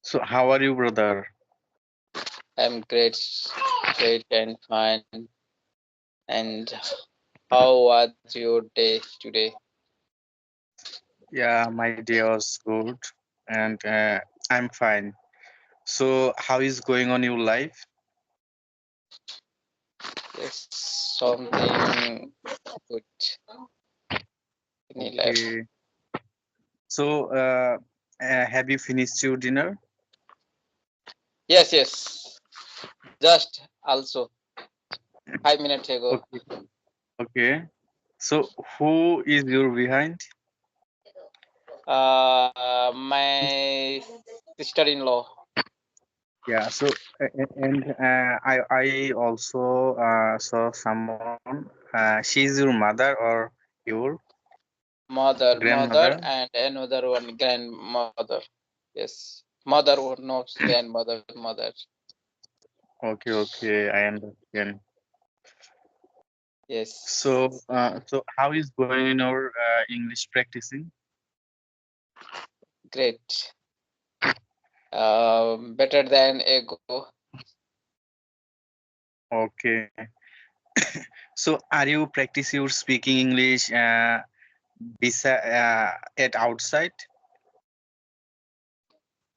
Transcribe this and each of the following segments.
So how are you, brother? I'm great, great and fine. And how was your day today? Yeah, my day was good, and I'm fine. So how is going on your life? Yes, something good in your life. Okay. So have you finished your dinner? Yes, yes. Just also 5 minutes ago. Okay. Okay. So who is your behind? My sister-in-law, Yeah. So and I also saw someone. She's your mother or your mother, grandmother? and another one grandmother. Yes, mother or not grandmother, mother. Okay. Okay. I understand. Yes, So how is going in our English practicing? great. Better than ago. Okay. So are you practice your speaking English at outside?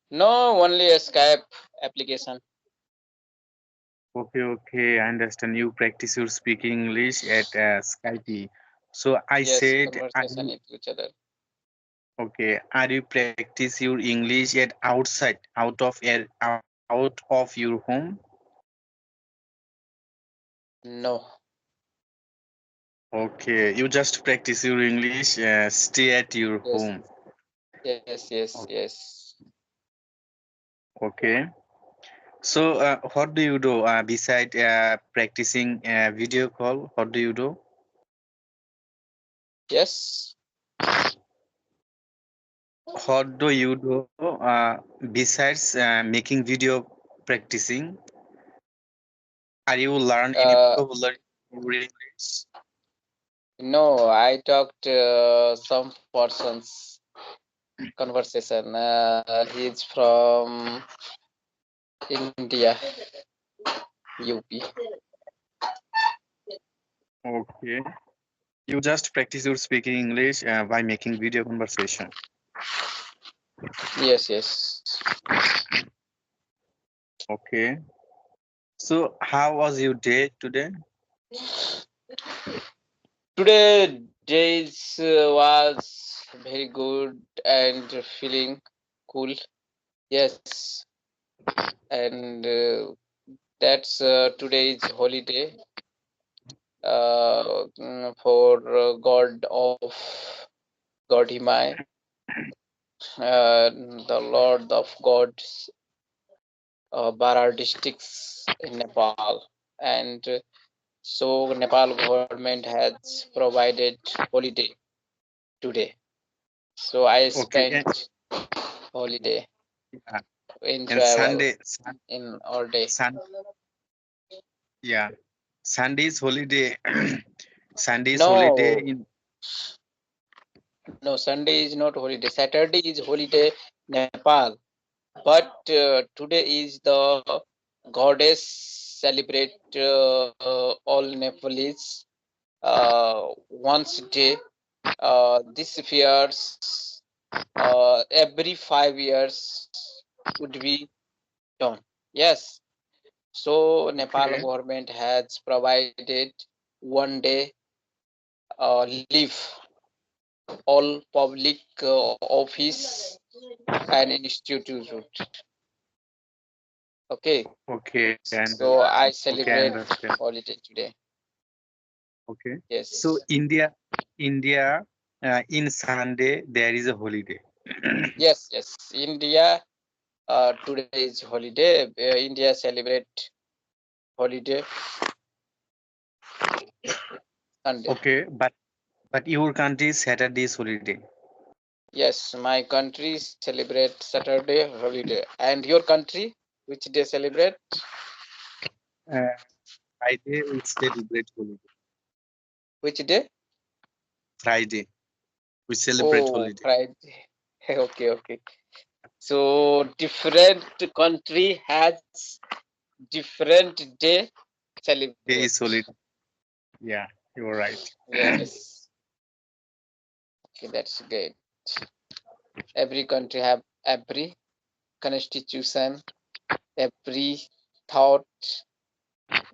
No, only a Skype application. Okay, okay, I understand. You practice your speaking English at Skype. So I Yes, said, conversation with each other. okay, are you practice your English at outside, out of your home? No. Okay, you just practice your English, stay at your Yes, home. yes, yes, O- yes. Okay. So, what do you do beside practicing video call? What do you do? Yes. What do you do besides making video practicing? Are you learn any Uh, vocabulary in English? no, I talked some persons conversation. He's from India, UP. Okay. You just practice your speaking English by making video conversation. Yes, yes. Okay. So, how was your day today? Today days was very good and feeling cool. Yes, and that's today's holiday for God of God Himai, the Lord of Gods, Barar districts in Nepal, and so Nepal government has provided holiday today. So I Okay. spent holiday Yeah. And enjoyable in all day. Sun, yeah, Sunday's holiday. Sunday's holiday No, in. no, Sunday is not holiday. Saturday is holiday Nepal, but today is the goddess celebrate all Nepalese once day. This year's every 5 years would be done. Yes. So Nepal Okay. government has provided 1 day leave all public office and institute. Okay. Okay. And So I okay, I celebrate understand. holiday today. Okay. So Yes. India, in Sunday there is a holiday. Yes, yes. India today is holiday. India celebrate holiday Sunday. Okay, but your country Saturday is holiday. Yes, my country celebrate Saturday holiday. And your country, which day celebrate? Uh, Friday we celebrate holiday. Which day? Friday we celebrate Oh, holiday. Friday. Okay, okay. So different country has different day Day celebrate. is solid. Yeah, you're right. Yes. Okay, that's great. Every country have every constitution, every thought.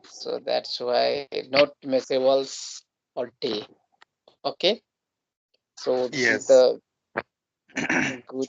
So that's why not missables or day. Okay. So this is Yes. the good.